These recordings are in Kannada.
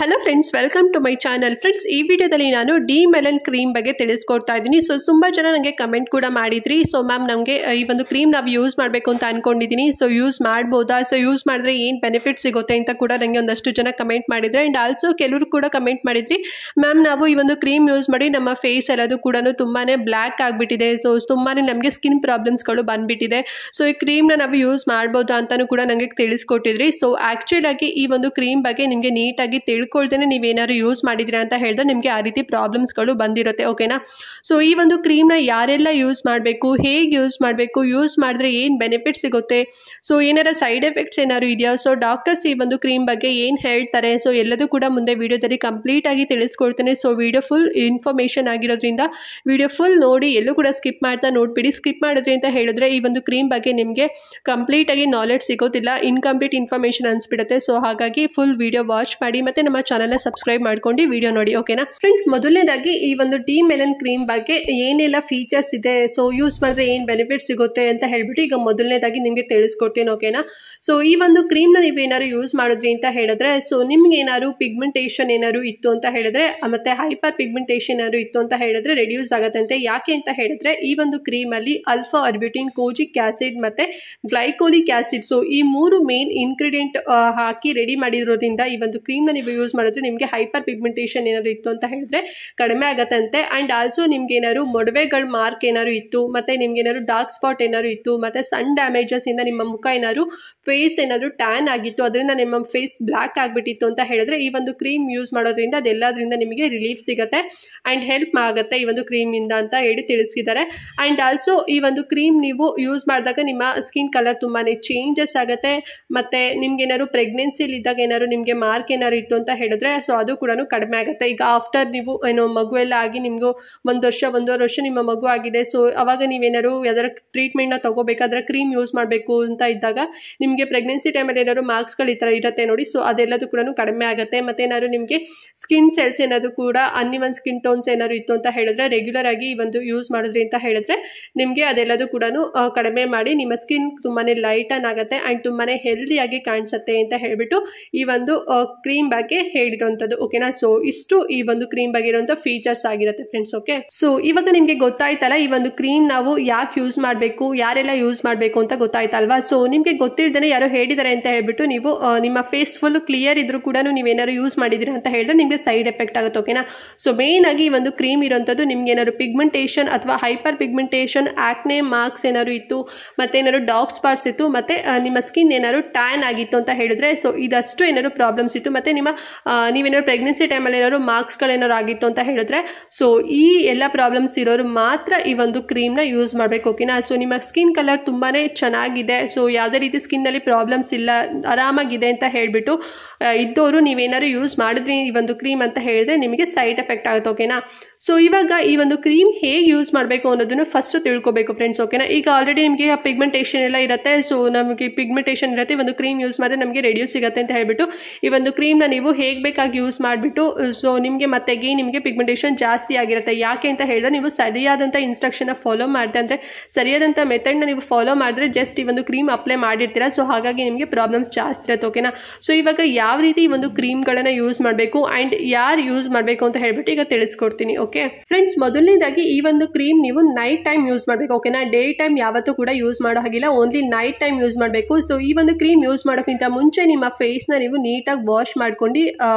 Hello friends, welcome to my channel. Friends, ಈ ವಿಡಿಯೋದಲ್ಲಿ ನಾನು ಡಿ ಮೆಲನ್ ಕ್ರೀಮ್ ಬಗ್ಗೆ ತಿಳಿಸ್ಕೊಡ್ತಾ ಇದ್ದೀನಿ. ತುಂಬ ಜನ ನನಗೆ ಕಮೆಂಟ್ ಕೂಡ ಮಾಡಿದ್ರಿ. ಮ್ಯಾಮ್, ನಮಗೆ ಈ ಒಂದು ಕ್ರೀಮ್ ನಾವು ಯೂಸ್ ಮಾಡಬೇಕು ಅಂತ ಅನ್ಕೊಂಡಿದ್ದೀನಿ. ಯೂಸ್ ಮಾಡ್ಬೋದಾ, ಯೂಸ್ ಮಾಡಿದ್ರೆ ಏನು ಬೆನಿಫಿಟ್ ಸಿಗುತ್ತೆ ಅಂತ ಕೂಡ ನನಗೆ ಒಂದಷ್ಟು ಜನ ಕಮೆಂಟ್ ಮಾಡಿದ್ರೆ. ಆ್ಯಂಡ್ ಆಲ್ಸೋ ಕೆಲವರು ಕೂಡ ಕಮೆಂಟ್ ಮಾಡಿದ್ರಿ, ಮ್ಯಾಮ್ ನಾವು ಈ ಒಂದು ಕ್ರೀಮ್ ಯೂಸ್ ಮಾಡಿ ನಮ್ಮ ಫೇಸ್ ಎಲ್ಲದು ಕೂಡ ತುಂಬಾ ಬ್ಲ್ಯಾಕ್ ಆಗಿಬಿಟ್ಟಿದೆ. ತುಂಬಾ ನಮಗೆ ಸ್ಕಿನ್ ಪ್ರಾಬ್ಲಮ್ಸ್ಗಳು ಬಂದುಬಿಟ್ಟಿದೆ. ಈ ಕ್ರೀಮ್ನ ನಾವು ಯೂಸ್ ಮಾಡ್ಬೋದಾ ಅಂತಲೂ ಕೂಡ ನನಗೆ ತಿಳಿಸ್ಕೊಟ್ಟಿದ್ರಿ. ಆ್ಯಕ್ಚುಲ್ ಆಗಿ ಈ ಒಂದು ಕ್ರೀಮ್ ಬಗ್ಗೆ ನಿಮಗೆ ನೀಟಾಗಿ ತಿಳ್ಕೊಳ್ತೇನೆ ನೀವೇನಾದ್ರು ಯೂಸ್ ಮಾಡಿದ್ದೀರಾ ಅಂತ ಹೇಳಿದ್ರೆ ನಿಮಗೆ ಆ ರೀತಿ ಪ್ರಾಬ್ಲಮ್ಸ್ಗಳು ಬಂದಿರುತ್ತೆ. ಓಕೆನಾ? ಈ ಒಂದು ಕ್ರೀಮ್ನ ಯಾರೆಲ್ಲ ಯೂಸ್ ಮಾಡಬೇಕು, ಹೇಗೆ ಯೂಸ್ ಮಾಡಬೇಕು, ಯೂಸ್ ಮಾಡಿದ್ರೆ ಏನು ಬೆನಿಫಿಟ್ ಸಿಗುತ್ತೆ, ಏನಾರ ಸೈಡ್ ಎಫೆಕ್ಟ್ಸ್ ಏನಾದ್ರು ಇದೆಯಾ, ಡಾಕ್ಟರ್ಸ್ ಈ ಒಂದು ಕ್ರೀಮ್ ಬಗ್ಗೆ ಏನು ಹೇಳ್ತಾರೆ, ಎಲ್ಲದೂ ಕೂಡ ಮುಂದೆ ವಿಡಿಯೋದಲ್ಲಿ ಕಂಪ್ಲೀಟ್ ಆಗಿ ತಿಳಿಸ್ಕೊಡ್ತೇನೆ. ವಿಡಿಯೋ ಫುಲ್ ಇನ್ಫಾರ್ಮೇಷನ್ ಆಗಿರೋದ್ರಿಂದ ವಿಡಿಯೋ ಫುಲ್ ನೋಡಿ, ಎಲ್ಲೂ ಕೂಡ ಸ್ಕಿಪ್ ಮಾಡ್ತಾ ನೋಡ್ಬಿಡಿ. ಸ್ಕಿಪ್ ಮಾಡಿದ್ರಿ ಅಂತ ಹೇಳಿದ್ರೆ ಈ ಒಂದು ಕ್ರೀಮ್ ಬಗ್ಗೆ ನಿಮಗೆ ಕಂಪ್ಲೀಟ್ ಆಗಿ ನಾಲೆಡ್ಜ್ ಸಿಗೋದಿಲ್ಲ, ಇನ್ಕಂಪ್ಲೀಟ್ ಇನ್ಫಾರ್ಮೇಷನ್ ಅನ್ಸ್ಬಿಡುತ್ತೆ. ಹಾಗಾಗಿ ಫುಲ್ ವಿಡಿಯೋ ವಾಚ್ ಮಾಡಿ ಮತ್ತೆ ನಮ್ಮ ಚಾನಲ್ನ ಸಬ್ಸ್ಕ್ರೈಬ್ ಮಾಡ್ಕೊಂಡು ವಿಡಿಯೋ ನೋಡಿ. ಓಕೆನಾ ಫ್ರೆಂಡ್ಸ್? ಮೊದಲನೇದಾಗಿ ಈ ಒಂದು ಡಿ ಮೆಲನ್ ಕ್ರೀಮ್ ಬಗ್ಗೆ ಏನೆಲ್ಲ ಫೀಚರ್ಸ್ ಇದೆ, ಯೂಸ್ ಮಾಡಿದ್ರೆ ಏನು ಬೆನಿಫಿಟ್ ಸಿಗುತ್ತೆ ಅಂತ ಹೇಳ್ಬಿಟ್ಟು ಈಗ ಮೊದಲನೇದಾಗಿ ನಿಮಗೆ ತಿಳಿಸ್ಕೊಡ್ತೀನಿ. ಓಕೆನಾ? ಈ ಒಂದು ಕ್ರೀಮ್ನ ನೀವೇನಾದ್ರು ಯೂಸ್ ಮಾಡಿದ್ರಿ ಅಂತ ಹೇಳಿದ್ರೆ ನಿಮ್ಗೆ ಏನಾದ್ರು ಪಿಗ್ಮೆಂಟೇಷನ್ ಏನಾದ್ರು ಇತ್ತು ಅಂತ ಹೇಳಿದ್ರೆ ಮತ್ತೆ ಹೈಪರ್ ಪಿಗ್ಮೆಂಟೇಷನ್ ಏನಾದ್ರು ಇತ್ತು ಅಂತ ಹೇಳಿದ್ರೆ ರೆಡ್ಯೂಸ್ ಆಗತ್ತಂತೆ. ಯಾಕೆ ಅಂತ ಹೇಳಿದ್ರೆ ಈ ಒಂದು ಕ್ರೀಮಲ್ಲಿ ಅಲ್ಫಾ ಅರ್ಬ್ಯೂಟಿನ್, ಕೋಜಿಕ್ ಆಸಿಡ್ ಮತ್ತೆ ಗ್ಲೈಕೋಲಿಕ್ ಆಸಿಡ್ ಈ ಮೂರು ಮೇನ್ ಇಂಗ್ರೀಡಿಯೆಂಟ್ ಹಾಕಿ ರೆಡಿ ಮಾಡಿರೋದ್ರಿಂದ ಈ ಒಂದು ಕ್ರೀಮ್ನ ನೀವು ಯೂಸ್ ಮಾಡಿದ್ರೆ ನಿಮಗೆ ಹೈಪರ್ ಪಿಗ್ಮೆಂಟೇಷನ್ ಏನಾದ್ರು ಇತ್ತು ಅಂತ ಹೇಳಿದ್ರೆ ಕಡಿಮೆ ಆಗತ್ತಂತೆ. ಆ್ಯಂಡ್ ಆಲ್ಸೋ ನಿಮ್ಗೆ ಏನಾದ್ರು ಮೊಡವೆಗಳ ಮಾರ್ಕ್ ಏನಾದ್ರು ಇತ್ತು, ಮತ್ತೆ ನಿಮ್ಗೆ ಏನಾದ್ರು ಡಾರ್ಕ್ ಸ್ಪಾಟ್ ಏನಾದ್ರು ಇತ್ತು, ಮತ್ತೆ ಸನ್ ಡ್ಯಾಮೇಜಸ್ ಇಂದ ನಿಮ್ಮ ಮುಖ ಏನಾದ್ರು ಫೇಸ್ ಏನಾದ್ರು ಟ್ಯಾನ್ ಆಗಿತ್ತು, ಅದರಿಂದ ನಿಮ್ಮ ಫೇಸ್ ಬ್ಲ್ಯಾಕ್ ಆಗಿಬಿಟ್ಟಿತ್ತು ಅಂತ ಹೇಳಿದ್ರೆ ಈ ಒಂದು ಕ್ರೀಮ್ ಯೂಸ್ ಮಾಡೋದ್ರಿಂದ ಅದೆಲ್ಲದರಿಂದ ನಿಮಗೆ ರಿಲೀಫ್ ಸಿಗುತ್ತೆ ಆ್ಯಂಡ್ ಹೆಲ್ಪ್ ಆಗುತ್ತೆ ಈ ಒಂದು ಕ್ರೀಮಿಂದ ಅಂತ ಹೇಳಿ ತಿಳಿಸಿದ್ದಾರೆ. ಆ್ಯಂಡ್ ಆಲ್ಸೋ ಈ ಒಂದು ಕ್ರೀಮ್ ನೀವು ಯೂಸ್ ಮಾಡಿದಾಗ ನಿಮ್ಮ ಸ್ಕಿನ್ ಕಲರ್ ತುಂಬಾ ಚೇಂಜಸ್ ಆಗುತ್ತೆ. ಮತ್ತು ನಿಮ್ಗೆ ಏನಾದ್ರು ಪ್ರೆಗ್ನೆನ್ಸಿಲಿ ಇದ್ದಾಗ ಏನಾದ್ರು ನಿಮಗೆ ಮಾರ್ಕ್ ಏನಾದ್ರು ಇತ್ತು ಅಂತ ಹೇಳಿದ್ರೆ ಅದು ಕೂಡ ಕಡಿಮೆ ಆಗುತ್ತೆ. ಈಗ ಆಫ್ಟರ್ ನೀವು ಮಗು ಎಲ್ಲ ಆಗಿ ನಿಮಗೂ ಒಂದೂವರೆ ವರ್ಷ ನಿಮ್ಮ ಮಗು ಆಗಿದೆ, ಅವಾಗ ನೀವೇನಾದ್ರು ಯಾವ್ದಾರು ಟ್ರೀಟ್ಮೆಂಟ್ನ ತಗೋಬೇಕಾದ್ರೆ ಕ್ರೀಮ್ ಯೂಸ್ ಮಾಡಬೇಕು ಅಂತ ಇದ್ದಾಗ ನಿಮಗೆ ಪ್ರೆಗ್ನೆನ್ಸಿ ಟೈಮಲ್ಲಿ ಏನಾದ್ರು ಮಾರ್ಕ್ಸ್ಗಳು ಈ ಥರ ಇರುತ್ತೆ ನೋಡಿ, ಅದೆಲ್ಲದೂ ಕೂಡ ಕಡಿಮೆ ಆಗುತ್ತೆ. ಮತ್ತೇನಾದ್ರು ನಿಮಗೆ ಸ್ಕಿನ್ ಸೆಲ್ಸ್ ಏನಾದ್ರು ಕೂಡ ಅನ್ಇವನ್ ಸ್ಕಿನ್ ಟೋನ್ಸ್ ಏನಾದ್ರು ಇತ್ತು ಅಂತ ಹೇಳಿದ್ರೆ ರೆಗ್ಯುಲರ್ ಆಗಿ ಈ ಒಂದು ಯೂಸ್ ಮಾಡಿದ್ರಿ ಅಂತ ಹೇಳಿದ್ರೆ ನಿಮಗೆ ಅದೆಲ್ಲದೂ ಕೂಡ ಕಡಿಮೆ ಮಾಡಿ ನಿಮ್ಮ ಸ್ಕಿನ್ ತುಂಬಾ ಲೈಟನ್ ಆಗುತ್ತೆ ಆ್ಯಂಡ್ ತುಂಬಾ ಹೆಲ್ದಿಯಾಗಿ ಕಾಣಿಸುತ್ತೆ ಅಂತ ಹೇಳ್ಬಿಟ್ಟು ಈ ಒಂದು ಕ್ರೀಮ್ ಬಗ್ಗೆ ಹೇಳಿರೋಂಥದ್ದು. ಓಕೆನಾ? ಇಷ್ಟು ಈ ಒಂದು ಕ್ರೀಮ್ ಬಗ್ಗೆ ಇರುವಂಥ ಫೀಚರ್ಸ್ ಆಗಿರುತ್ತೆ ಫ್ರೆಂಡ್ಸ್. ಓಕೆ, ಇವಾಗ ನಿಮಗೆ ಗೊತ್ತಾಯ್ತಲ್ಲ ಈ ಒಂದು ಕ್ರೀಮ್ ನಾವು ಯಾಕೆ ಯೂಸ್ ಮಾಡಬೇಕು, ಯಾರೆಲ್ಲ ಯೂಸ್ ಮಾಡಬೇಕು ಅಂತ ಗೊತ್ತಾಯ್ತಲ್ವಾ? ನಿಮಗೆ ಗೊತ್ತಿಲ್ಲದೇ ಯಾರೋ ಹೇಳಿದ್ದಾರೆ ಅಂತ ಹೇಳ್ಬಿಟ್ಟು ನೀವು ನಿಮ್ಮ ಫೇಸ್ ಫುಲ್ ಕ್ಲಿಯರ್ ಇದ್ರೂ ಕೂಡ ನೀವೇನಾದ್ರು ಯೂಸ್ ಮಾಡಿದ್ದೀರಾ ಅಂತ ಹೇಳಿದ್ರೆ ನಿಮಗೆ ಸೈಡ್ ಎಫೆಕ್ಟ್ ಆಗುತ್ತೆ. ಓಕೆನಾ? ಮೇನ್ ಆಗಿ ಈ ಒಂದು ಕ್ರೀಮ್ ಇರೋಂಥದ್ದು ನಿಮ್ಗೆ ಏನಾದ್ರು ಪಿಗ್ಮೆಂಟೇಷನ್ ಅಥವಾ ಹೈಪರ್ ಪಿಗ್ಮೆಂಟೇಷನ್, ಆಕ್ನೆ ಮಾರ್ಕ್ಸ್ ಏನಾದ್ರು ಇತ್ತು, ಮತ್ತೆ ಏನಾದ್ರು ಡಾರ್ಕ್ ಸ್ಪಾಟ್ಸ್ ಇತ್ತು, ಮತ್ತೆ ನಿಮ್ಮ ಸ್ಕಿನ್ ಏನಾದ್ರು ಟ್ಯಾನ್ ಆಗಿತ್ತು ಅಂತ ಹೇಳಿದ್ರೆ ಇದಷ್ಟು ಏನಾದ್ರು ಪ್ರಾಬ್ಲಮ್ಸ್ ಇತ್ತು, ಮತ್ತೆ ನೀವೇನಾದ್ರು ಪ್ರೆಗ್ನೆನ್ಸಿ ಟೈಮಲ್ಲಿ ಏನಾದ್ರು ಮಾರ್ಕ್ಸ್ಗಳೇನಾದ್ರು ಆಗಿತ್ತು ಅಂತ ಹೇಳಿದ್ರೆ ಈ ಎಲ್ಲ ಪ್ರಾಬ್ಲಮ್ಸ್ ಇರೋರು ಮಾತ್ರ ಈ ಒಂದು ಕ್ರೀಮ್ನ ಯೂಸ್ ಮಾಡಬೇಕು. ಓಕೆನಾ? ನಿಮ್ಮ ಸ್ಕಿನ್ ಕಲರ್ ತುಂಬಾ ಚೆನ್ನಾಗಿದೆ, ಯಾವುದೇ ರೀತಿ ಸ್ಕಿನ್ನಲ್ಲಿ ಪ್ರಾಬ್ಲಮ್ಸ್ ಇಲ್ಲ, ಆರಾಮಾಗಿದೆ ಅಂತ ಹೇಳಿಬಿಟ್ಟು ಇದ್ದವರು ನೀವೇನಾದ್ರು ಯೂಸ್ ಮಾಡಿದ್ರಿ ಈ ಒಂದು ಕ್ರೀಮ್ ಅಂತ ಹೇಳಿದ್ರೆ ನಿಮಗೆ ಸೈಡ್ ಎಫೆಕ್ಟ್ ಆಗುತ್ತೆ. ಓಕೆನಾ? ಇವಾಗ ಈ ಒಂದು ಕ್ರೀಮ್ ಹೇಗೆ ಯೂಸ್ ಮಾಡಬೇಕು ಅನ್ನೋದನ್ನು ಫಸ್ಟ್ ತಿಳ್ಕೊಬೇಕು ಫ್ರೆಂಡ್ಸ್. ಓಕೆನಾ? ಈಗ ಆಲ್ರೆಡಿ ನಿಮಗೆ ಪಿಗ್ಮೆಂಟೇಷನ್ ಎಲ್ಲ ಇರುತ್ತೆ, ನಮಗೆ ಪಿಗ್ಮೆಂಟೇಷನ್ ಇರುತ್ತೆ, ಒಂದು ಕ್ರೀಮ್ ಯೂಸ್ ಮಾಡಿದ್ರೆ ನಮಗೆ ರೆಡ್ಯೂಸ್ ಸಿಗುತ್ತೆ ಅಂತ ಹೇಳ್ಬಿಟ್ಟು ಈ ಒಂದು ಕ್ರೀಮ್ನ ನೀವು ಹೇಗೆ ಬೇಕಾಗಿ ಯೂಸ್ ಮಾಡಿಬಿಟ್ಟು ನಿಮಗೆ ಮತ್ತೆ ನಿಮಗೆ ಪಿಗ್ಮೆಂಟೇಷನ್ ಜಾಸ್ತಿ ಆಗಿರುತ್ತೆ. ಯಾಕೆ ಅಂತ ಹೇಳಿದ್ರೆ ನೀವು ಸರಿಯಾದಂಥ ಇನ್ಸ್ಟ್ರಕ್ಷನ್ನ ಫಾಲೋ ಮಾಡಿದೆ ಅಂದರೆ ಸರಿಯಾದಂಥ ಮೆಥಡ್ನ ನೀವು ಫಾಲೋ ಮಾಡಿದ್ರೆ ಜಸ್ಟ್ ಈ ಒಂದು ಕ್ರೀಮ್ ಅಪ್ಲೈ ಮಾಡಿರ್ತೀರ, ಹಾಗಾಗಿ ನಿಮಗೆ ಪ್ರಾಬ್ಲಮ್ಸ್ ಜಾಸ್ತಿ ಇರುತ್ತೆ. ಓಕೆನಾ? ಇವಾಗ ಯಾವ ರೀತಿ ಈ ಒಂದು ಕ್ರೀಮ್ಗಳನ್ನು ಯೂಸ್ ಮಾಡಬೇಕು ಆ್ಯಂಡ್ ಯಾರು ಯೂಸ್ ಮಾಡಬೇಕು ಅಂತ ಹೇಳ್ಬಿಟ್ಟು ಈಗ ತಿಳಿಸ್ಕೊಡ್ತೀನಿ. ಓಕೆ ಫ್ರೆಂಡ್ಸ್, ಮೊದಲನೇದಾಗಿ ಈ ಒಂದು ಕ್ರೀಮ್ ನೀವು ನೈಟ್ ಟೈಮ್ ಯೂಸ್ ಮಾಡಬೇಕು. ಓಕೆನಾ? ಡೇ ಟೈಮ್ ಯಾವತ್ತೂ ಕೂಡ ಯೂಸ್ ಮಾಡೋ ಹಾಗಿಲ್ಲ, ಓನ್ಲಿ ನೈಟ್ ಟೈಮ್ ಯೂಸ್ ಮಾಡಬೇಕು. ಈ ಒಂದು ಕ್ರೀಮ್ ಯೂಸ್ ಮಾಡೋಕ್ಕಿಂತ ಮುಂಚೆ ನಿಮ್ಮ ಫೇಸ್ನ ನೀವು ನೀಟಾಗಿ ವಾಶ್ ಮಾಡ್ಕೊಂಡು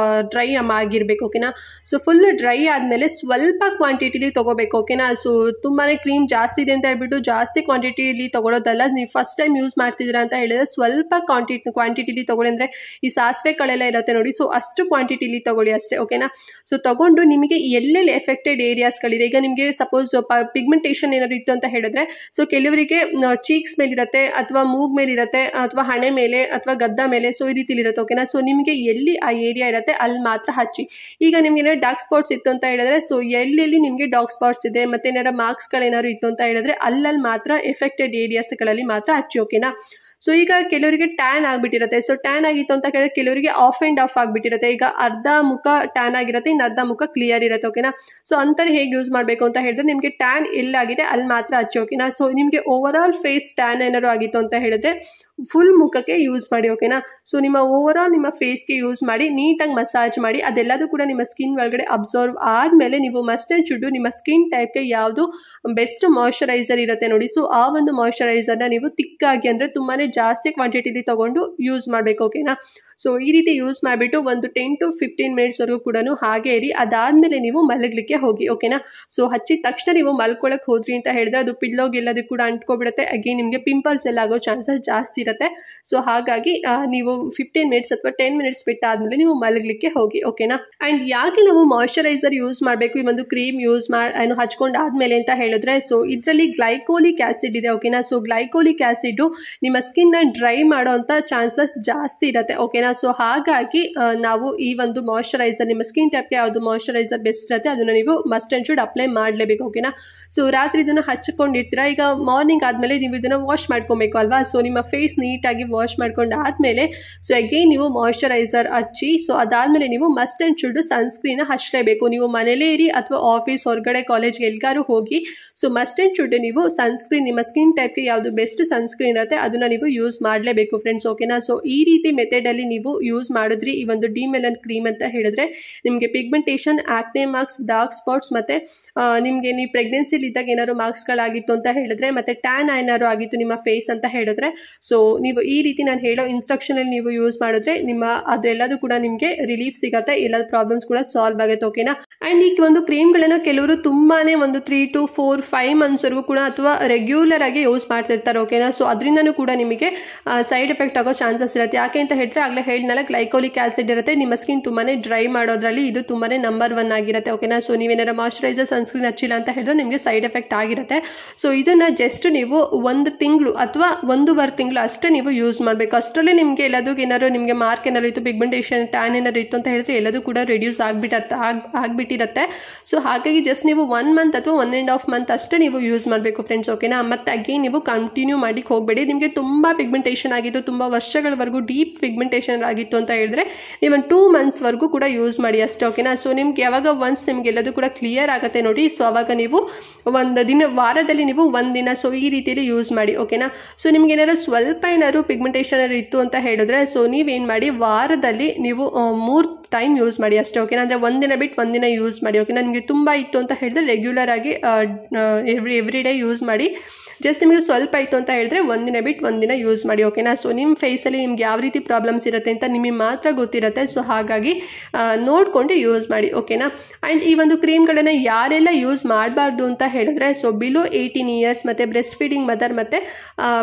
ಡ್ರೈ ಆಗಿರ್ಬೇಕು. ಓಕೆನಾ? ಫುಲ್ ಡ್ರೈ ಆದಮೇಲೆ ಸ್ವಲ್ಪ ಕ್ವಾಂಟಿಟಿಲಿ ತೊಗೋಬೇಕು. ಓಕೆನಾ? ತುಂಬಾ ಕ್ರೀಮ್ ಜಾಸ್ತಿ ಇದೆ ಅಂತ ಹೇಳ್ಬಿಟ್ಟು ಜಾಸ್ತಿ ಕ್ವಾಂಟಿಟಿಲಿ ತೊಗೊಳೋದಲ್ಲ. ನೀವು ಫಸ್ಟ್ ಟೈಮ್ ಯೂಸ್ ಮಾಡ್ತಿದ್ದೀರಾ ಅಂತ ಹೇಳಿದ್ರೆ ಸ್ವಲ್ಪ ಕ್ವಾಂಟಿಟಿಲಿ ತೊಗೊಳ್ಳಿ. ಅಂದರೆ ಈ ಸಾಸಿವೆ ಕಳೆಲ್ಲ ಇರುತ್ತೆ ನೋಡಿ, ಅಷ್ಟು ಕ್ವಾಂಟಿಟಿಲಿ ತೊಗೊಳ್ಳಿ ಅಷ್ಟೇ. ಓಕೆನಾ? ತೊಗೊಂಡು ನಿಮಗೆ ಎಲ್ಲೆಲ್ಲಿ ಎಫೆಕ್ಟೆಡ್ ಏರಿಯಾಸ್ಗಳಿದೆ, ಈಗ ನಿಮಗೆ ಸಪೋಸ್ ಪಿಗ್ಮೆಂಟೇಷನ್ ಏನಾದ್ರು ಇತ್ತು ಅಂತ ಹೇಳಿದ್ರೆ ಕೆಲವರಿಗೆ ಚೀಕ್ಸ್ ಮೇಲಿರುತ್ತೆ, ಅಥವಾ ಮೂಗ್ ಮೇಲಿರುತ್ತೆ, ಅಥವಾ ಹಣೆ ಮೇಲೆ, ಅಥವಾ ಗದ್ದ ಮೇಲೆ, ಈ ರೀತಿಲಿ ಇರುತ್ತೆ. ಓಕೆನಾ? ನಿಮಗೆ ಎಲ್ಲಿ ಆ ಏರಿಯಾ ಇರುತ್ತೆ ಅಲ್ಲಿ ಮಾತ್ರ ಹಚ್ಚಿ. ಈಗ ನಿಮ್ಗೆ ಏನಾದ್ರು ಡಾರ್ಕ್ ಸ್ಪಾಟ್ಸ್ ಇತ್ತು ಅಂತ ಹೇಳಿದ್ರೆ ಎಲ್ಲೆಲ್ಲಿ ನಿಮಗೆ ಡಾರ್ಕ್ ಸ್ಪಾಟ್ಸ್ ಇದೆ, ಮತ್ತೆ ಏನಾದ್ರು ಮಾರ್ಕ್ಸ್ಗಳೇನಾದ್ರು ಇತ್ತು ಅಂತ ಹೇಳಿದ್ರೆ ಅಲ್ಲಲ್ಲಿ ಮಾತ್ರ ಎಫೆಕ್ಟೆಡ್ ಏರಿಯಾಸ್ಗಳಲ್ಲಿ ಮಾತ್ರ ಹಚ್ಚಿ. ಓಕೆನಾ? ಈಗ ಕೆಲವರಿಗೆ ಟ್ಯಾನ್ ಆಗಿಬಿಟ್ಟಿರುತ್ತೆ. ಟ್ಯಾನ್ ಆಗಿತ್ತು ಅಂತ ಹೇಳಿದ್ರೆ ಕೆಲವರಿಗೆ ಆಫ್ ಆ್ಯಂಡ್ ಆಫ್ ಆಗಿಬಿಟ್ಟಿರುತ್ತೆ. ಈಗ ಅರ್ಧ ಮುಖ ಟ್ಯಾನ್ ಆಗಿರುತ್ತೆ, ಇನ್ನು ಅರ್ಧ ಮುಖ ಕ್ಲಿಯರ್ ಇರುತ್ತೆ. ಓಕೆನಾ? ಅಂಥವ್ರು ಹೇಗೆ ಯೂಸ್ ಮಾಡಬೇಕು ಅಂತ ಹೇಳಿದ್ರೆ ನಿಮಗೆ ಟ್ಯಾನ್ ಎಲ್ಲಾಗಿದೆ ಅಲ್ಲಿ ಮಾತ್ರ ಹಚ್ಚಿ. ಓಕೆನಾ? ನಿಮಗೆ ಓವರ್ ಆಲ್ ಫೇಸ್ ಟ್ಯಾನ್ ಏನಾದ್ರು ಆಗಿತ್ತು ಅಂತ ಹೇಳಿದ್ರೆ ಫುಲ್ ಮುಖಕ್ಕೆ ಯೂಸ್ ಮಾಡಿ ಓಕೆನಾ. ಸೊ ನಿಮ್ಮ ಓವರಾಲ್ ನಿಮ್ಮ ಫೇಸ್ಗೆ ಯೂಸ್ ಮಾಡಿ ನೀಟಾಗಿ ಮಸಾಜ್ ಮಾಡಿ, ಅದೆಲ್ಲದೂ ಕೂಡ ನಿಮ್ಮ ಸ್ಕಿನ್ ಒಳಗಡೆ ಅಬ್ಸರ್ವ್ ಆದಮೇಲೆ ನೀವು ಮಸ್ಟ್ ಆ್ಯಂಡ್ ಶುಡ್ ನಿಮ್ಮ ಸ್ಕಿನ್ ಟೈಪ್ಗೆ ಯಾವುದು ಬೆಸ್ಟ್ ಮಾಯ್ಶ್ಚರೈಸರ್ ಇರುತ್ತೆ ನೋಡಿ, ಸೊ ಆ ಒಂದು ಮಾಯ್ಶ್ಚರೈಸರ್ನ ನೀವು ತಿಕ್ಕಾಗಿ ಅಂದರೆ ತುಂಬಾ ಜಾಸ್ತಿ ಕ್ವಾಂಟಿಟಿಲಿ ತೊಗೊಂಡು ಯೂಸ್ ಮಾಡಬೇಕು ಓಕೆನಾ. ಸೊ ಈ ರೀತಿ ಯೂಸ್ ಮಾಡಿಬಿಟ್ಟು ಒಂದು 10 to 15 ಮಿನಿಟ್ಸ್ವರೆಗೂ ಕೂಡ ಹಾಗೆ ಇರಿ. ಅದಾದಮೇಲೆ ನೀವು ಮಲಗಲಿಕ್ಕೆ ಹೋಗಿ ಓಕೆನಾ. ಸೊ ಹಚ್ಚಿದ ತಕ್ಷಣ ನೀವು ಮಲ್ಕೊಳ್ಳೋಕೆ ಹೋದ್ರಿ ಅಂತ ಹೇಳಿದ್ರೆ ಅದು ಪಿಲ್ಲೋಗೆ ಎಲ್ಲದಕ್ಕೂ ಕೂಡ ಅಂಟ್ಕೊಬಿಡುತ್ತೆ, ಅಗೇನ್ ನಿಮಗೆ ಪಿಂಪಲ್ಸ್ ಎಲ್ಲ ಆಗೋ ಚಾನ್ಸಸ್ ಜಾಸ್ತಿ ಇರುತ್ತೆ. ಸೊ ಹಾಗಾಗಿ ನೀವು 15 ಮಿನಿಟ್ಸ್ ಅಥವಾ 10 ಮಿನಿಟ್ಸ್ ಬಿಟ್ಟಾದಮೇಲೆ ನೀವು ಮಲಗಲಿಕ್ಕೆ ಹೋಗಿ ಓಕೆನಾ. ಆ್ಯಂಡ್ ಯಾಕೆ ನಾವು ಮಾಯ್ಶ್ಚರೈಸರ್ ಯೂಸ್ ಮಾಡಬೇಕು, ಈ ಒಂದು ಕ್ರೀಮ್ ಯೂಸ್ ಮಾಡಿ ಹಚ್ಕೊಂಡು ಆದಮೇಲೆ ಅಂತ ಹೇಳಿದ್ರೆ, ಸೊ ಇದರಲ್ಲಿ ಗ್ಲೈಕೋಲಿಕ್ ಆ್ಯಸಿಡ್ ಇದೆ ಓಕೆನಾ. ಸೊ ಗ್ಲೈಕೋಲಿಕ್ ಆ್ಯಸಿಡು ನಿಮ್ಮ ಸ್ಕಿನ್ನ ಡ್ರೈ ಮಾಡೋ ಅಂಥ ಚಾನ್ಸಸ್ ಜಾಸ್ತಿ ಇರುತ್ತೆ ಓಕೆನಾ. ಸೊ ಹಾಗಾಗಿ ನಾವು ಈ ಒಂದು ಮಾಯ್ಶ್ಚರೈಸರ್ ನಿಮ್ಮ ಸ್ಕಿನ್ ಟೈಪ್ಗೆ ಯಾವುದು ಮಾಯ್ಶ್ಚರೈಸರ್ ಬೆಸ್ಟ್ ಇರುತ್ತೆ ಅದನ್ನು ನೀವು ಮಸ್ಟ್ ಆ್ಯಂಡ್ ಶುಡ್ ಅಪ್ಲೈ ಮಾಡಲೇಬೇಕು ಓಕೆನಾ. ಸೊ ರಾತ್ರಿ ಇದನ್ನು ಹಚ್ಕೊಂಡಿರ್ತೀರಾ, ಈಗ ಮಾರ್ನಿಂಗ್ ಆದಮೇಲೆ ನೀವು ಇದನ್ನು ವಾಶ್ ಮಾಡ್ಕೊಬೇಕು ಅಲ್ವಾ. ಸೊ ನಿಮ್ಮ ಫೇಸ್ ನೀಟಾಗಿ ವಾಶ್ ಮಾಡ್ಕೊಂಡು ಆದಮೇಲೆ ಸೊ ಅಗೇನ್ ನೀವು ಮಾಯ್ಶ್ಚರೈಸರ್ ಹಚ್ಚಿ, ಸೊ ಅದಾದಮೇಲೆ ನೀವು ಮಸ್ಟ್ ಆ್ಯಂಡ್ ಶುಡ್ ಸನ್ಸ್ಕ್ರೀನ್ ಹಚ್ಚಲೇಬೇಕು. ನೀವು ಮನೇಲೇ ಇರಿ ಅಥವಾ ಆಫೀಸ್ ಹೊರಗಡೆ ಕಾಲೇಜ್ಗೆ ಎಲ್ಗಾರು ಹೋಗಿ, ಸೊ ಮಸ್ಟ್ ಆ್ಯಂಡ್ ಶುಡ್ ನೀವು ಸನ್ಸ್ಕ್ರೀನ್ ನಿಮ್ಮ ಸ್ಕಿನ್ ಟೈಪ್ಗೆ ಯಾವುದು ಬೆಸ್ಟ್ ಸನ್ಸ್ಕ್ರೀನ್ ಇರುತ್ತೆ ಅದನ್ನು ನೀವು ಯೂಸ್ ಮಾಡಲೇಬೇಕು ಫ್ರೆಂಡ್ಸ್ ಓಕೆನಾ. ಸೊ ಈ ರೀತಿ ಮೆಥಡಲ್ಲಿ ನೀವು ಯೂಸ್ ಮಾಡಿದ್ರಿ ಈ ಒಂದು ಡಿ ಮೆಲನ್ ಕ್ರೀಮ್ ಅಂತ ಹೇಳಿದ್ರೆ ನಿಮಗೆ ಪಿಗ್ಮೆಂಟೇಷನ್, ಆಕ್ನೆ ಮಾರ್ಕ್ಸ್, ಡಾರ್ಕ್ ಸ್ಪಾಟ್ಸ್ ಮತ್ತು ನಿಮಗೆ ನೀವು ಪ್ರೆಗ್ನೆನ್ಸಿಲಿ ಇದ್ದಾಗ ಏನಾದ್ರು ಮಾರ್ಕ್ಸ್ಗಳಾಗಿತ್ತು ಅಂತ ಹೇಳಿದ್ರೆ ಮತ್ತು ಟ್ಯಾನ್ ಏನಾದ್ರು ಆಗಿತ್ತು ನಿಮ್ಮ ಫೇಸ್ ಅಂತ ಹೇಳಿದ್ರೆ, ಸೊ ನೀವು ಈ ರೀತಿ ನಾನು ಹೇಳೋ ಇನ್ಸ್ಟ್ರಕ್ಷನಲ್ಲಿ ನೀವು ಯೂಸ್ ಮಾಡಿದ್ರೆ ನಿಮ್ಮ ಅದೆಲ್ಲದೂ ಕೂಡ ನಿಮಗೆ ರಿಲೀಫ್ ಸಿಗುತ್ತೆ, ಎಲ್ಲ ಪ್ರಾಬ್ಲಮ್ಸ್ ಕೂಡ ಸಾಲ್ವ್ ಆಗುತ್ತೆ ಓಕೆನಾ. ಆ್ಯಂಡ್ ಈ ಒಂದು ಕ್ರೀಮ್ಗಳನ್ನು ಕೆಲವರು ತುಂಬಾ ಒಂದು 3 to 4, 5 ಮಂತ್ಸ್ವರೆಗೂ ಕೂಡ ಅಥವಾ ರೆಗ್ಯುಲರ್ ಆಗಿ ಯೂಸ್ ಮಾಡ್ತಿರ್ತಾರೆ ಓಕೆನಾ. ಸೊ ಅದರಿಂದನೂ ಕೂಡ ನಿಮಗೆ ಸೈಡ್ ಎಫೆಕ್ಟ್ ಆಗೋ ಚಾನ್ಸಸ್ ಇರುತ್ತೆ. ಯಾಕೆ ಅಂತ ಹೇಳಿದ್ರೆ ಆಗಲೇ ಹೇಳಿದ್ನಲ್ಲ ಗ್ಲೈಕೋಲಿಕ್ ಆ್ಯಸಿಡ್ ಇರುತ್ತೆ, ನಿಮ್ಮ ಸ್ಕಿನ್ ತುಂಬಾ ಡ್ರೈ ಮಾಡೋದ್ರಲ್ಲಿ ಇದು ತುಂಬಾ ನಂಬರ್ 1 ಆಗಿರುತ್ತೆ ಓಕೆನಾ. ಸೊ ನೀವೇನಾರ ಮಾಯ್ಶ್ಚರೈಸರ್ ಸನ್ಸ್ಕ್ರೀನ್ ಹಚ್ಚಿಲ್ಲ ಅಂತ ಹೇಳಿದ್ರೆ ನಿಮಗೆ ಸೈಡ್ ಎಫೆಕ್ಟ್ ಆಗಿರುತ್ತೆ. ಸೊ ಇದನ್ನು ಜಸ್ಟ್ ನೀವು 1 ತಿಂಗಳು ಅಥವಾ 1.5 ತಿಂಗಳು ಅಷ್ಟೇ ನೀವು ಯೂಸ್ ಮಾಡಬೇಕು. ಅಷ್ಟರಲ್ಲೇ ನಿಮಗೆ ಎಲ್ಲದೂ ಏನಾದ್ರು ನಿಮಗೆ ಮಾರ್ಕ್ ಏನಾದ್ರು ಇತ್ತು, ಪಿಗ್ಮೆಂಟೇಷನ್, ಟ್ಯಾನ್ ಏನಾದ್ರು ಇತ್ತು ಅಂತ ಹೇಳಿದ್ರೆ ಎಲ್ಲದೂ ಕೂಡ ರಿಡ್ಯೂಸ್ ಆಗಿಬಿಟ್ಟಿರುತ್ತೆ. ಸೊ ಹಾಗಾಗಿ ಜಸ್ಟ್ ನೀವು 1 ಮಂತ್ ಅಥವಾ 1.5 ಮಂತ್ ಅಷ್ಟೇ ನೀವು ಯೂಸ್ ಮಾಡಬೇಕು ಫ್ರೆಂಡ್ಸ್ ಓಕೆನಾ. ಮತ್ತು ಅಗೇನ್ ನೀವು ಕಂಟಿನ್ಯೂ ಮಾಡಿಕ್ಕೆ ಹೋಗಬೇಡಿ. ನಿಮಗೆ ತುಂಬ ಪಿಗ್ಮೆಂಟೇಷನ್ ಆಗಿತ್ತು, ತುಂಬ ವರ್ಷಗಳವರೆಗೂ ಡೀಪ್ ಪಿಗ್ಮೆಂಟೇಷನ್ ಆಗಿತ್ತು ಅಂತ ಹೇಳಿದ್ರೆ ನೀವು 2 ಮಂತ್ಸ್ವರೆಗೂ ಕೂಡ ಯೂಸ್ ಮಾಡಿ ಅಷ್ಟೇ ಓಕೆನಾ. ಸೊ ನಿಮ್ಗೆ ಯಾವಾಗ ಒನ್ಸ್ ನಿಮ್ಗೆ ಎಲ್ಲದೂ ಕೂಡ ಕ್ಲಿಯರ್ ಆಗುತ್ತೆ ನೋಡಿ, ಸೊ ಅವಾಗ ನೀವು ವಾರದಲ್ಲಿ ನೀವು 1 ದಿನ ಸೊ ಈ ರೀತಿಯಲ್ಲಿ ಯೂಸ್ ಮಾಡಿ ಓಕೆನಾ. ಸೊ ನಿಮ್ಗೆ ಏನಾದ್ರು ಸ್ವಲ್ಪ ಏನಾದ್ರು ಪಿಗ್ಮೆಂಟೇಷನ್ ಇತ್ತು ಅಂತ ಹೇಳಿದ್ರೆ ಸೊ ನೀವೇನು ಮಾಡಿ ವಾರದಲ್ಲಿ ನೀವು 3 ಟೈಮ್ ಯೂಸ್ ಮಾಡಿ ಅಷ್ಟೇ ಓಕೆನಾ. ಅಂದರೆ 1 ದಿನ ಬಿಟ್ಟು 1 ದಿನ ಯೂಸ್ ಮಾಡಿ ಓಕೆನಾ. ನಿಮಗೆ ತುಂಬ ಇತ್ತು ಅಂತ ಹೇಳಿದ್ರೆ ರೆಗ್ಯುಲರ್ ಆಗಿ ಎವ್ರಿ ಡೇ ಯೂಸ್ ಮಾಡಿ. ಜಸ್ಟ್ ನಿಮಗೆ ಸ್ವಲ್ಪ ಇತ್ತು ಅಂತ ಹೇಳಿದ್ರೆ 1 ದಿನ ಬಿಟ್ಟು 1 ದಿನ ಯೂಸ್ ಮಾಡಿ ಓಕೆನಾ. ಸೊ ನಿಮ್ಮ ಫೇಸಲ್ಲಿ ನಿಮ್ಗೆ ಯಾವ ರೀತಿ ಪ್ರಾಬ್ಲಮ್ಸ್ ಇರುತ್ತೆ ಅಂತ ನಿಮಗೆ ಮಾತ್ರ ಗೊತ್ತಿರುತ್ತೆ. ಸೊ ಹಾಗಾಗಿ ನೋಡಿಕೊಂಡು ಯೂಸ್ ಮಾಡಿ ಓಕೆನಾ. ಆ್ಯಂಡ್ ಈ ಒಂದು ಕ್ರೀಮ್ಗಳನ್ನು ಯಾರೆಲ್ಲ ಯೂಸ್ ಮಾಡಬಾರ್ದು ಅಂತ ಹೇಳಿದ್ರೆ ಸೊ ಬಿಲೋ 18 ಇಯರ್ಸ್ ಮತ್ತು ಬ್ರೆಸ್ಟ್ ಫೀಡಿಂಗ್ ಮದರ್ ಮತ್ತು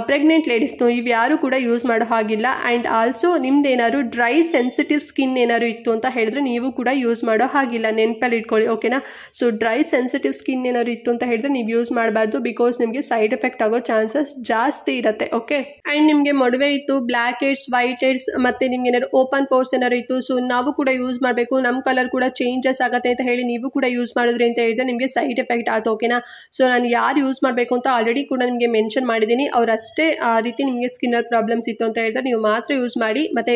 ಪ್ರೆಗ್ನೆಂಟ್ ಲೇಡೀಸ್ನು ಇವು ಯಾರು ಕೂಡ ಯೂಸ್ ಮಾಡೋ ಹಾಗಿಲ್ಲ. ಆ್ಯಂಡ್ ಆಲ್ಸೋ ನಿಮ್ದು ಏನಾದ್ರು ಡ್ರೈ ಸೆನ್ಸಿಟಿವ್ ಸ್ಕಿನ್ ಏನಾದ್ರು ಇತ್ತು ಅಂತ ಹೇಳಿದ್ರೆ ನೀವು ಕೂಡ ಯೂಸ್ ಮಾಡೋ ಹಾಗಿಲ್ಲ, ನೆನಪಲ್ಲಿ ಇಟ್ಕೊಳ್ಳಿ ಓಕೆನಾ. ಸೊ ಡ್ರೈ ಸೆನ್ಸಿಟಿವ್ ಸ್ಕಿನ್ ಏನಾದ್ರು ಇತ್ತು ಅಂತ ಹೇಳಿದ್ರೆ ನೀವು ಯೂಸ್ ಮಾಡಬಾರ್ದು, ಬಿಕಾಸ್ ನಿಮಗೆ ಸೈಡ್ ಎಫೆಕ್ಟ್ ಆಗೋ ಚಾನ್ಸಸ್ ಜಾಸ್ತಿ ಇರುತ್ತೆ ಓಕೆ. ಆ್ಯಂಡ್ ನಿಮಗೆ ಮೊಡವೆ ಇತ್ತು, ಬ್ಲ್ಯಾಕ್ ಹೆಡ್ಸ್, ವೈಟ್ ಹೆಡ್ಸ್ ಮತ್ತು ನಿಮ್ಗೆ ಏನಾದ್ರು ಓಪನ್ ಪೋರ್ಸ್ ಏನಾದ್ರು ಇತ್ತು, ಸೊ ನಾವು ಕೂಡ ಯೂಸ್ ಮಾಡಬೇಕು, ನಮ್ಮ ಕಲರ್ ಕೂಡ ಚೇಂಜಸ್ ಆಗುತ್ತೆ ಅಂತ ಹೇಳಿ ನೀವು ಕೂಡ ಯೂಸ್ ಮಾಡಿದ್ರಿ ಅಂತ ಹೇಳಿದ್ರೆ ನಿಮಗೆ ಸೈಡ್ ಎಫೆಕ್ಟ್ ಆಗುತ್ತೆ ಓಕೆನಾ. ಸೊ ನಾನು ಯಾರು ಯೂಸ್ ಮಾಡಬೇಕು ಅಂತ ಆಲ್ರೆಡಿ ಕೂಡ ನಿಮಗೆ ಮೆನ್ಷನ್ ಮಾಡಿದ್ದೀನಿ, ಅವರಷ್ಟೇ ಆ ರೀತಿ ನಿಮಗೆ ಸ್ಕಿನ್ನಲ್ಲಿ ಪ್ರಾಬ್ಲಮ್ಸ್ ಇತ್ತು ಅಂತ ಹೇಳಿದ್ರೆ ನೀವು ಮಾತ್ರ ಯೂಸ್ ಮಾಡಿ. ಮತ್ತು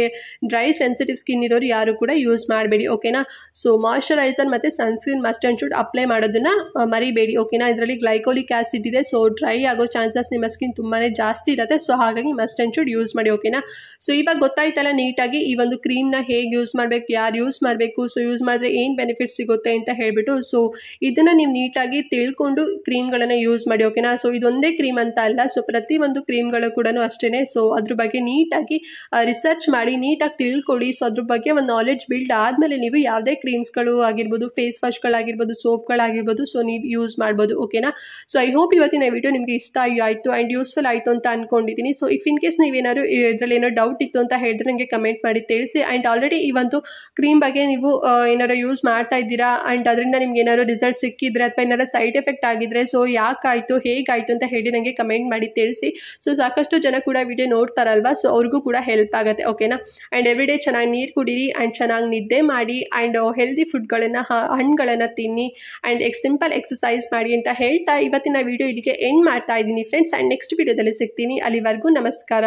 ಡ್ರೈ ಸೆನ್ಸಿಟಿವ್ ಸ್ಕಿನ್ ಇರೋರು ಯಾರು ಕೂಡ ಯೂಸ್ ಮಾಡಬೇಡಿ ಓಕೆನಾ. ಸೊ ಮಾಯ್ಶ್ಚರೈಸರ್ ಮತ್ತು sunscreen must and should apply ಮಾಡೋದನ್ನು ಮರಿಬೇಡಿ ಓಕೆನಾ. ಇದರಲ್ಲಿ ಗ್ಲೈಕೋಲಿಕ್ ಆ್ಯಸಿಡ್ ಇದೆ, ಸೊ ಡ್ರೈ ಆಗೋ ಚಾನ್ಸಸ್ ನಿಮ್ಮ ಸ್ಕಿನ್ ತುಂಬಾ ಜಾಸ್ತಿ ಇರುತ್ತೆ. ಸೊ ಹಾಗಾಗಿ ಮಸ್ಟ್ ಆ್ಯಂಡ್ ಶುಡ್ ಯೂಸ್ ಮಾಡಿ ಓಕೆನಾ. ಸೊ ಇವಾಗ ಗೊತ್ತಾಯ್ತಲ್ಲ ನೀಟಾಗಿ ಈ ಒಂದು ಕ್ರೀಮ್ನ ಹೇಗೆ ಯೂಸ್ ಮಾಡಬೇಕು, ಯಾರು ಯೂಸ್ ಮಾಡಬೇಕು, ಸೊ ಯೂಸ್ ಮಾಡಿದ್ರೆ ಏನು ಬೆನಿಫಿಟ್ಸ್ ಸಿಗುತ್ತೆ ಅಂತ ಹೇಳಿಬಿಟ್ಟು ಸೊ ಇದನ್ನು ನೀವು ನೀಟಾಗಿ ತಿಳ್ಕೊಂಡು ಕ್ರೀಮ್ಗಳನ್ನು ಯೂಸ್ ಮಾಡಿ ಓಕೆನಾ. ಸೊ ಇದೊಂದೇ ಕ್ರೀಮ್ ಅಂತ ಅಲ್ಲ, ಸೊ ಪ್ರತಿಯೊಂದು ಕ್ರೀಮ್ಗಳು ಕೂಡ ಅಷ್ಟೇ. ಸೊ ಅದ್ರ ಬಗ್ಗೆ ನೀಟಾಗಿ ರಿಸರ್ಚ್ ಮಾಡಿ ನೀಟಾಗಿ ತಿಳ್ಕೊಳ್ಳಿ. ಸೊ ಅದ್ರ ಬಗ್ಗೆ ಒಂದು ನಾಲೆಡ್ಜ್ ಬಿಲ್ಡ್ ಆದಮೇಲೆ ನೀವು ಯಾವುದೇ ಕ್ರೀಮ್ಸ್ಗಳು ಆಗಿರ್ಬೋದು, ಫೇಸ್ ವಾಶ್ಗಳಾಗಿರ್ಬೋದು, ಸೋಪ್ಗಳಾಗಿರ್ಬೋದು, ಸೊ ನೀವು ಯೂಸ್ ಮಾಡ್ಬೋದು ಓಕೆನಾ. ಸೊ ಐ ಹೋಪ್ ಇವತ್ತಿನ ವಿಡಿಯೋ ನಿಮಗೆ ಇಷ್ಟ ಆಯಿತು ಆ್ಯಂಡ್ ಯೂಸ್ಫುಲ್ ಆಯಿತು ಅಂತ ಅಂದ್ಕೊಂಡಿದ್ದೀನಿ. ಸೊ ಇಫ್ ಇನ್ ಕೇಸ್ ನೀವೇನಾದ್ರು ಇದರಲ್ಲಿ ಏನೋ ಡೌಟ್ ಇತ್ತು ಅಂತ ಹೇಳಿದ್ರೆ ನನಗೆ ಕಮೆಂಟ್ ಮಾಡಿ ತಿಳಿಸಿ. ಆ್ಯಂಡ್ ಆಲ್ರೆಡಿ ಈ ಒಂದು ಕ್ರೀಮ್ ಬಗ್ಗೆ ನೀವು ಏನಾರು ಯೂಸ್ ಮಾಡ್ತಾ ಇದ್ದೀರಾ ಆ್ಯಂಡ್ ಅದರಿಂದ ನಿಮ್ಗೆ ಏನಾದ್ರು ರಿಸಲ್ಟ್ ಸಿಕ್ಕಿದ್ರೆ ಅಥವಾ ಏನಾದ್ರು ಸೈಡ್ ಎಫೆಕ್ಟ್ ಆಗಿದ್ರೆ ಸೊ ಯಾಕಾಯಿತು, ಹೇಗಾಯಿತು ಅಂತ ಹೇಳಿ ನನಗೆ ಕಮೆಂಟ್ ಮಾಡಿ ತಿಳಿಸಿ. ಸೊ ಸಾಕಷ್ಟು ಜನ ಕೂಡ ವಿಡಿಯೋ ನೋಡ್ತಾರಲ್ವಾ, ಸೊ ಅವ್ರಿಗೂ ಕೂಡ ಹೆಲ್ಪ್ ಆಗುತ್ತೆ ಓಕೆನಾ. ಆ್ಯಂಡ್ ಎವ್ರಿ ಡೇ ಚೆನ್ನಾಗಿ ನೀರು ಕುಡೀರಿ ಆ್ಯಂಡ್ ಚೆನ್ನಾಗಿ ನಿದ್ದೆ ಮಾಡಿ ಆ್ಯಂಡ್ ಹೆಲ್ದಿ ಫುಡ್ಗಳನ್ನು, ಹಣ್ಣುಗಳನ್ನು ತಿನ್ನಿ ಆ್ಯಂಡ್ ಸಿಂಪಲ್ ಎಕ್ಸಸೈಸ್ ಮಾಡಿ ಅಂತ ಹೇಳ್ತಾ ಇವತ್ತಿನ ವಿಡಿಯೋ ಇಲ್ಲಿಗೆ ಎಂಡ್ ಮಾಡ್ತಾ ಇದ್ದೀನಿ ಫ್ರೆಂಡ್ಸ್. ಆ್ಯಂಡ್ ನೆಕ್ಸ್ಟ್ ವಿಡಿಯೋದಲ್ಲಿ ಸಿಗ್ತೀನಿ. ಅಲ್ಲಿವರೆಗೂ ನಮಸ್ಕಾರ.